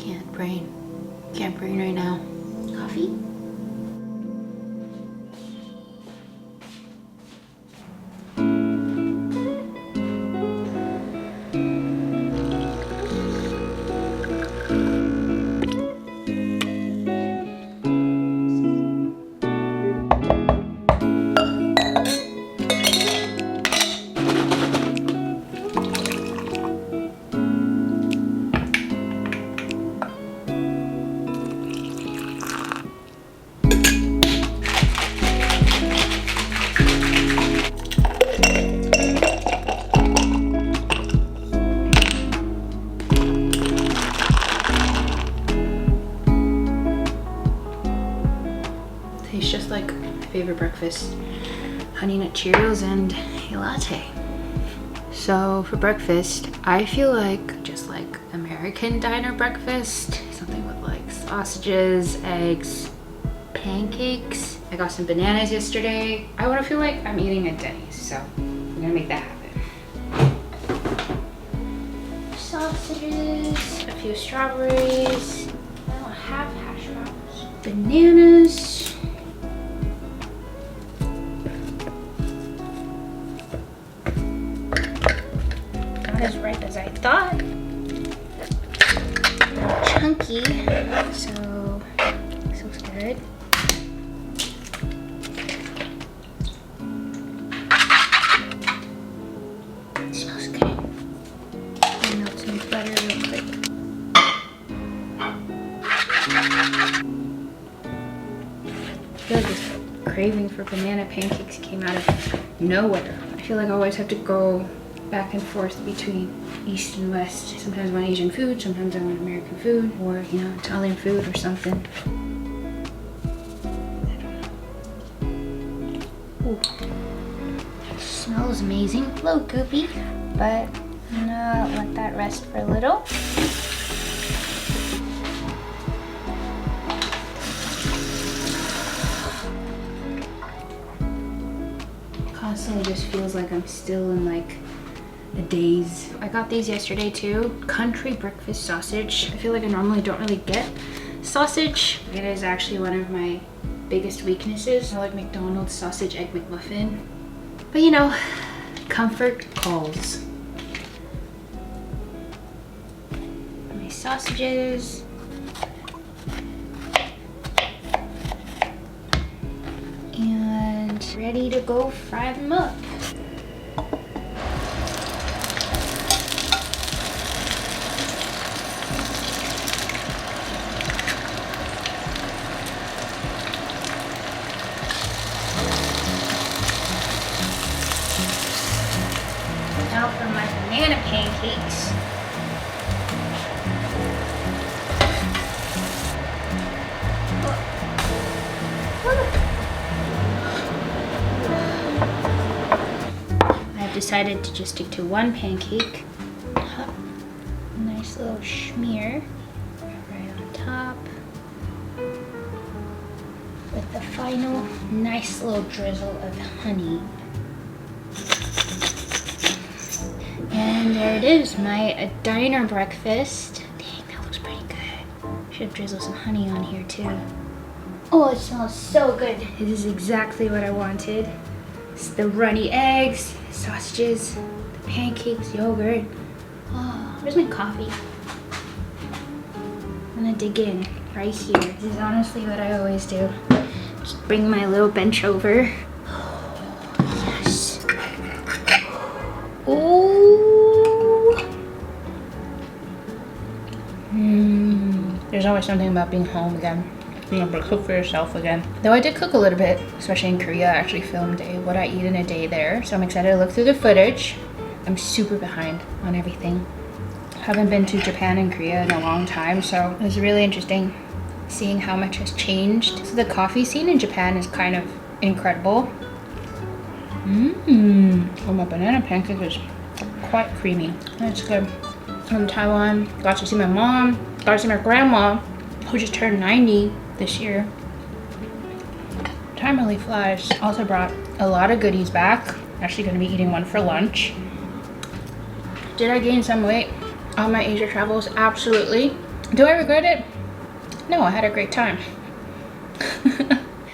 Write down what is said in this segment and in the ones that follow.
Can't brain right now. Coffee? Tastes just like my favorite breakfast. Honey Nut Cheerios and a latte. So for breakfast, I feel like just like American diner breakfast. Something with like sausages, eggs, pancakes. I got some bananas yesterday. I want to feel like I'm eating at Denny's, so I'm gonna make that happen. Sausages, a few strawberries. I don't have hash browns. Bananas. Not as ripe as I thought. Chunky, so this looks good. It smells good. I'll melt some butter real quick. I feel like this craving for banana pancakes came out of nowhere. I feel like I always have to go back and forth between East and West. Sometimes I want Asian food, sometimes I want American food, or Italian food or something. I don't know. Ooh. Smells amazing. A little goopy, but I'm gonna let that rest for a little. Constantly just feels like I'm still in like a daze. I got these yesterday too. Country breakfast sausage. I feel like I normally don't really get sausage. It is actually one of my biggest weaknesses. I like McDonald's sausage egg McMuffin. But you know, comfort calls. My sausages. And ready to go fry them up. Now for my banana pancakes. I've decided to just stick to one pancake. Nice little smear right on top. With the final nice little drizzle of honey. And there it is, my diner breakfast. Dang, that looks pretty good. Should drizzle some honey on here too. Oh, it smells so good. This is exactly what I wanted. It's the runny eggs, sausages, the pancakes, yogurt. Oh, where's my coffee? I'm gonna dig in right here. This is honestly what I always do. Just bring my little bench over. Yes. Oh. There's always something about being home again. Being able to cook for yourself again. Though I did cook a little bit, especially in Korea. I actually filmed what I eat in a day there. So I'm excited to look through the footage. I'm super behind on everything. Haven't been to Japan and Korea in a long time, so it was really interesting seeing how much has changed. So the coffee scene in Japan is kind of incredible. Oh, my banana pancake is quite creamy. That's good. From Taiwan, got to see my mom, got to see my grandma, who just turned 90 this year. Time really flies. Also brought a lot of goodies back. Actually gonna be eating one for lunch. Did I gain some weight on my Asia travels? Absolutely. Do I regret it? No, I had a great time.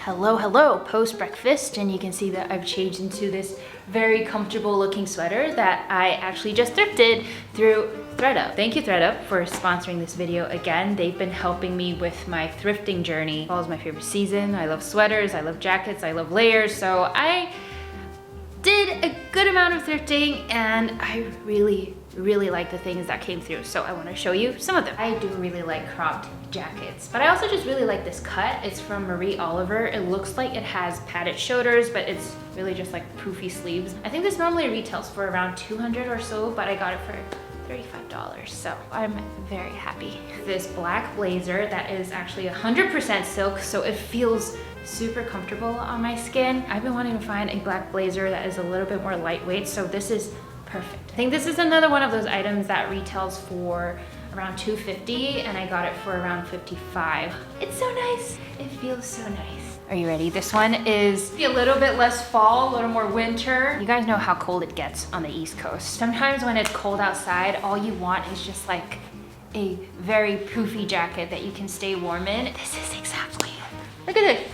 Hello, post-breakfast, and you can see that I've changed into this very comfortable looking sweater that I actually just thrifted through ThredUp. Thank you ThredUp for sponsoring this video again. They've been helping me with my thrifting journey. Fall is my favorite season. I love sweaters, I love jackets, I love layers, so I did a good amount of thrifting and I really like the things that came through, so I want to show you some of them. I do really like cropped jackets, but I also just really like this cut. It's from Marie Oliver. It looks like it has padded shoulders, but it's really just like poofy sleeves. I think this normally retails for around $200 or so, but I got it for $35, so I'm very happy. This black blazer that is actually 100% silk, so it feels super comfortable on my skin. I've been wanting to find a black blazer that is a little bit more lightweight, so this is perfect. I think this is another one of those items that retails for around $250 and I got it for around $55. It's so nice. It feels so nice. Are you ready? This one is a little bit less fall, a little more winter. You guys know how cold it gets on the East Coast. Sometimes when it's cold outside, all you want is just like a very poofy jacket that you can stay warm in. This is exactly it. Look at this.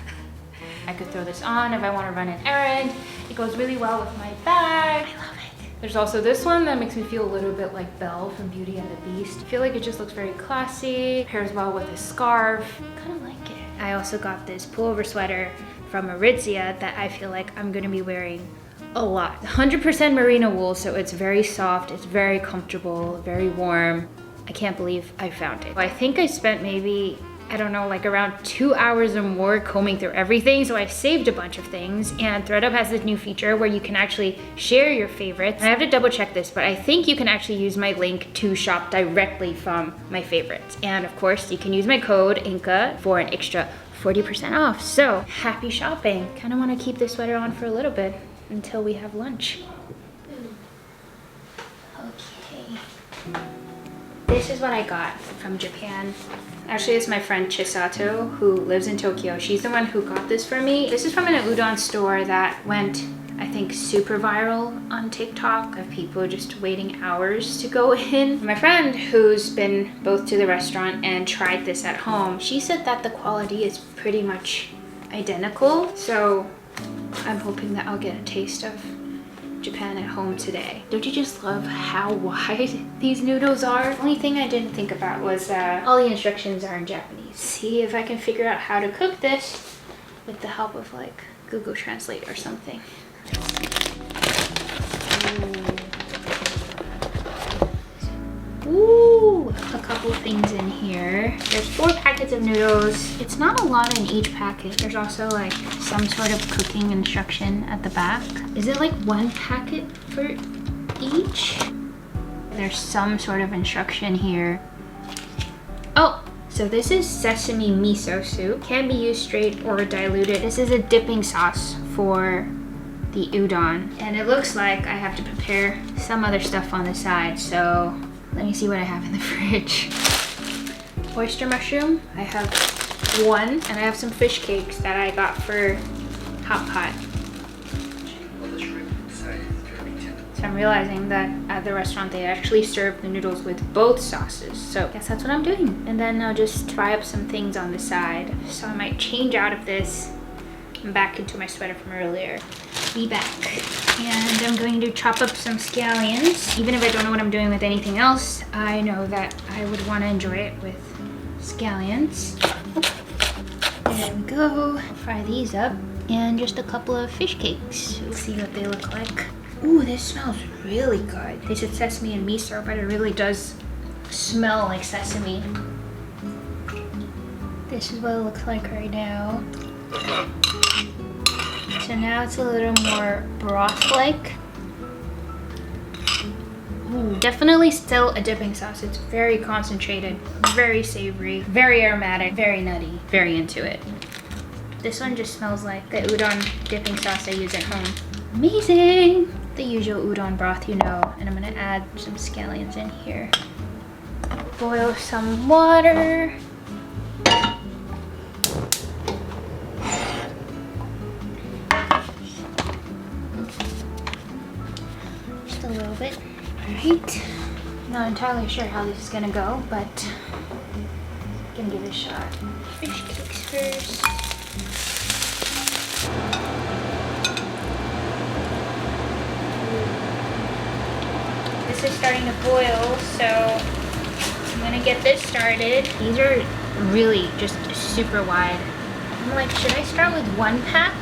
I could throw this on if I want to run an errand. It goes really well with my bag. I love it. There's also this one that makes me feel a little bit like Belle from Beauty and the Beast. I feel like it just looks very classy, pairs well with a scarf. Kind of like it. I also got this pullover sweater from Aritzia that I feel like I'm gonna be wearing a lot. 100% merino wool, so it's very soft, it's very comfortable, very warm. I can't believe I found it. I think I spent maybe, I don't know, like around 2 hours or more combing through everything, so I saved a bunch of things, and ThredUp has this new feature where you can actually share your favorites. I have to double check this, but I think you can actually use my link to shop directly from my favorites. And of course, you can use my code Inga for an extra 40% off. So happy shopping. Kind of want to keep this sweater on for a little bit until we have lunch. Okay. This is what I got from Japan. Actually, it's my friend Chisato who lives in Tokyo. She's the one who got this for me. This is from an udon store that went, I think, super viral on TikTok of people just waiting hours to go in. My friend who's been both to the restaurant and tried this at home, she said that the quality is pretty much identical. So I'm hoping that I'll get a taste of Japan at home today. Don't you just love how wide these noodles are? The only thing I didn't think about was all the instructions are in Japanese. See if I can figure out how to cook this with the help of like Google Translate or something. Ooh, a couple things in here. There's 4 packets of noodles. It's not a lot in each packet. There's also like some sort of cooking instruction at the back. Is it like 1 packet for each? There's some sort of instruction here. Oh, so this is sesame miso soup. Can be used straight or diluted. This is a dipping sauce for the udon. And it looks like I have to prepare some other stuff on the side, so let me see what I have in the fridge. Oyster mushroom, I have 1, and I have some fish cakes that I got for hot pot. So I'm realizing that at the restaurant they actually serve the noodles with both sauces, so I guess that's what I'm doing. And then I'll just fry up some things on the side. So I might change out of this and back into my sweater from earlier. Be back. And I'm going to chop up some scallions. Even if I don't know what I'm doing with anything else, I know that I would want to enjoy it with scallions. There we go. I'll fry these up. And just a couple of fish cakes. We'll see what they look like. Ooh, this smells really good. They said sesame and miso, but it really does smell like sesame. This is what it looks like right now. So now it's a little more broth-like. Ooh, definitely still a dipping sauce. It's very concentrated, very savory, very aromatic, very nutty, very into it. This one just smells like the udon dipping sauce I use at home. Amazing! The usual udon broth, you know, and I'm gonna add some scallions in here. Boil some water. Just a little bit. Alright. Not entirely sure how this is gonna go, but Gonna give it a shot. Fish cakes first. This is starting to boil, so I'm gonna get this started. These are really just super wide. I'm like, should I start with 1 pack?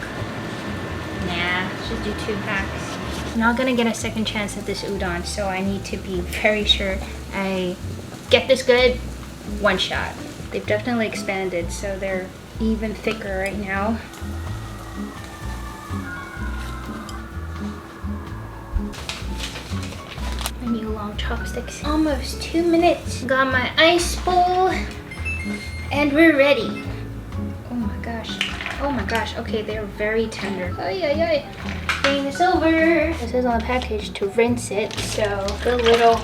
Nah, let's just do 2 packs. I'm not gonna get a second chance at this udon, so I need to be very sure I get this good 1 shot. They've definitely expanded, so they're even thicker right now. My new long chopsticks. Almost 2 minutes. Got my ice bowl, and we're ready. Oh my gosh. Oh my gosh. Okay, they're very tender. Ay, ay, ay. Bring this over. This is on the package to rinse it, so good little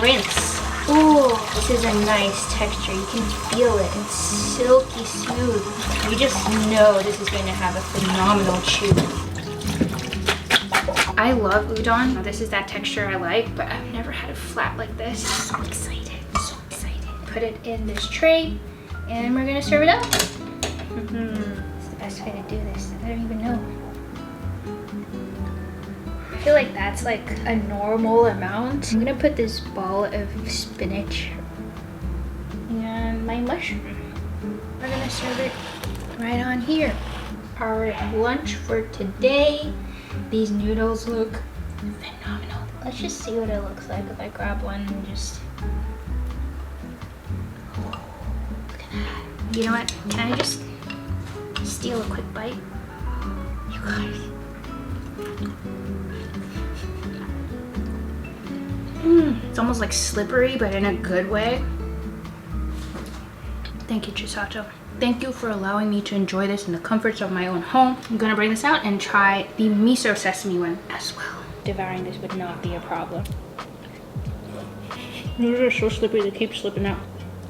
rinse. Ooh, this is a nice texture. You can feel it. It's silky smooth. You just know this is going to have a phenomenal chew. I love udon. This is that texture I like, but I've never had it flat like this. So excited, so excited. Put it in this tray, and we're gonna serve it up. It's the best way to do this. I don't even know. I feel like that's like a normal amount. I'm gonna put this ball of spinach and my mushroom. We're gonna serve it right on here. Our lunch for today. These noodles look phenomenal. Let's just see what it looks like if I grab one and just... Oh, look at that. You know what? Can I just steal a quick bite? You guys. It's almost like slippery, but in a good way. Thank you, Chisato. Thank you for allowing me to enjoy this in the comforts of my own home. I'm gonna bring this out and try the miso sesame one as well. Devouring this would not be a problem. These are so slippery, they keep slipping out.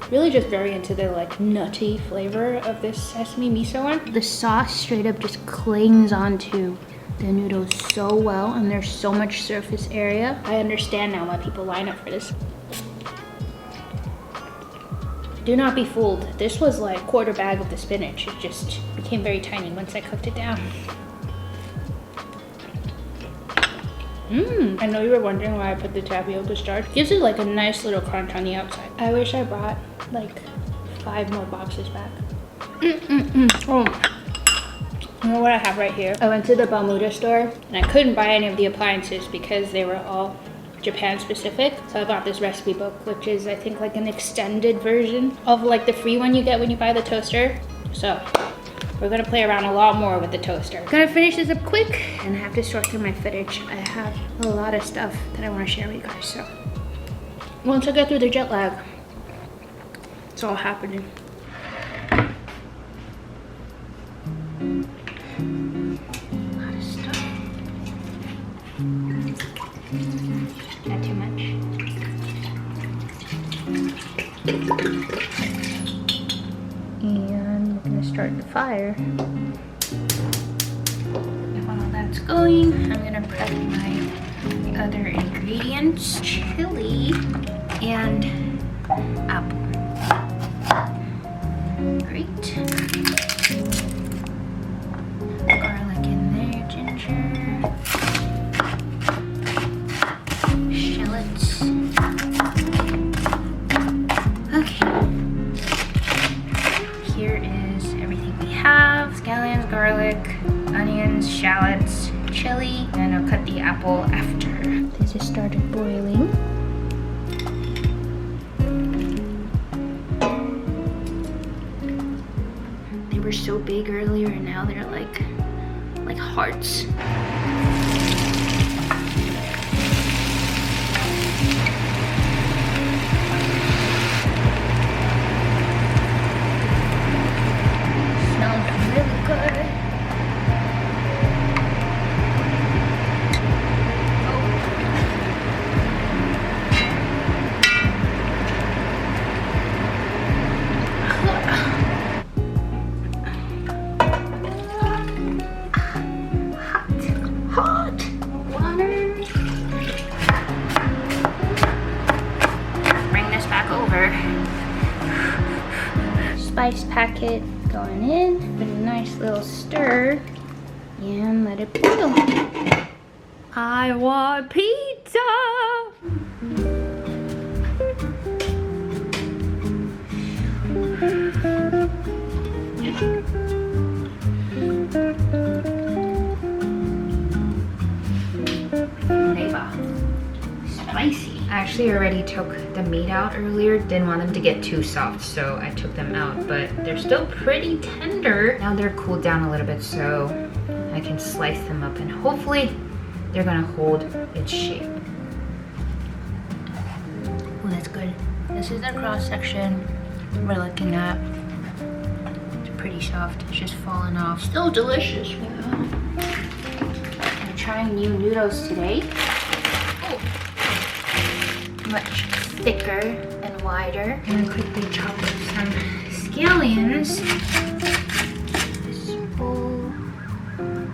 Really just very into the like nutty flavor of this sesame miso one. The sauce straight up just clings onto the noodles so well, and there's so much surface area. I understand now why people line up for this. Do not be fooled. This was like a quarter bag of the spinach. It just became very tiny once I cooked it down. I know you were wondering why I put the tapioca starch. Gives it like a nice little crunch on the outside. I wish I brought like 5 more boxes back. Oh. You know what I have right here? I went to the Bermuda store and I couldn't buy any of the appliances because they were all Japan specific. So I bought this recipe book, which is I think like an extended version of like the free one you get when you buy the toaster. So we're gonna play around a lot more with the toaster. Gonna finish this up quick and I have to sort through my footage. I have a lot of stuff that I want to share with you guys. So once I get through the jet lag, it's all happening. A lot of stuff. Not too much. And we're gonna start the fire. And while that's going, I'm gonna prep my other ingredients. Chili and apple. Great. Garlic in there, ginger. Shallots. Okay. Here is everything we have. Scallions, garlic, onions, shallots, chili, and I'll cut the apple after. This has started boiling. They were so big earlier and now they're like hearts. Smells really good. Hot. spice packet going in. Give it a nice little stir and let it boil. I want pizza! Spicy. I actually already took the meat out earlier. Didn't want them to get too soft, so I took them out, but they're still pretty tender. Now they're cooled down a little bit, so I can slice them up and hopefully they're gonna hold its shape. Oh, that's good. This is the cross section we're looking at. It's pretty soft. It's just falling off. Still delicious. Yeah. I'm trying new noodles today. Oh. Much thicker and wider. I'm gonna quickly chop up some scallions.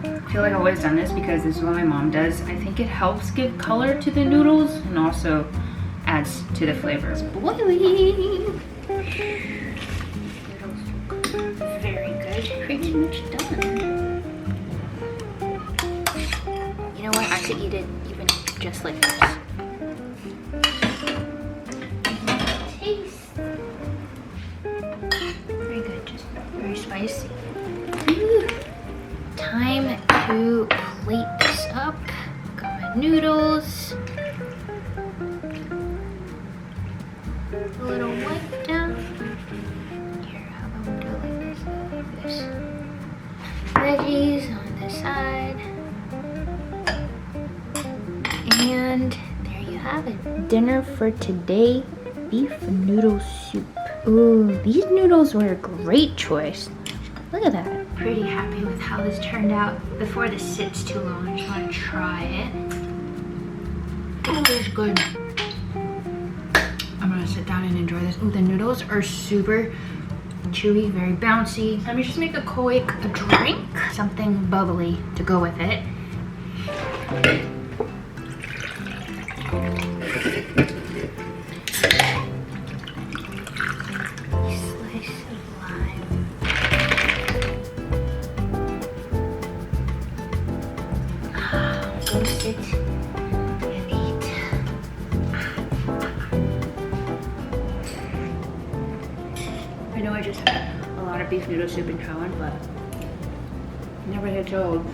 I feel like I've always done this because this is what my mom does. I think it helps give color to the noodles and also adds to the flavor. It's boiling. Noodles look very good. Pretty much done. You know what? I could eat it even just like this. Taste. Very good. Just very spicy. Ooh. Time to plate this up. Got my noodles. A little wipe down. Here, how about we do it like this? Veggies on this side. And there you have it. Dinner for today, beef noodle soup. Ooh, these noodles were a great choice. Look at that. Pretty happy with how this turned out. Before this sits too long, I just want to try it. Oh, it's good. I'm gonna sit down and enjoy this. Oh, the noodles are super chewy, very bouncy. Let me just make a quick drink. Something bubbly to go with it. I know I just had a lot of beef noodle soup in Taiwan, but never gets old.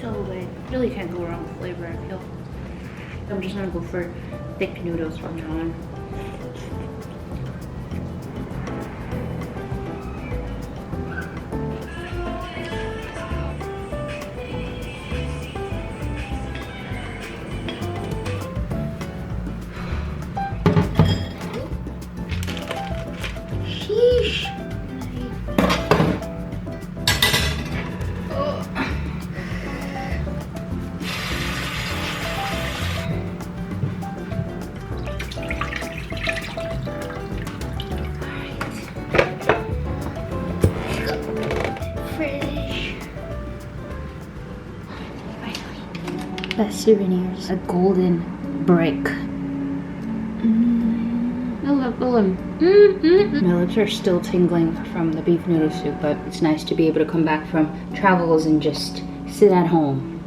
So good. Really can't go wrong with flavor, I feel. I'm just gonna go for thick noodles from now on. Best souvenirs. A golden brick. I love golden. My lips are still tingling from the beef noodle soup, but it's nice to be able to come back from travels and just sit at home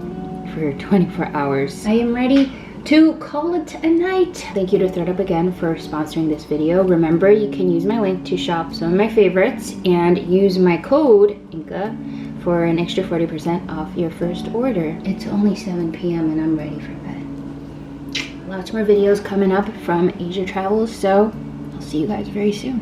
for 24 hours. I am ready to call it a night. Thank you to ThredUp again for sponsoring this video. Remember, you can use my link to shop some of my favorites and use my code Inga for an extra 40% off your first order. It's only 7 p.m. and I'm ready for bed. Lots more videos coming up from Asia travels, so I'll see you guys very soon.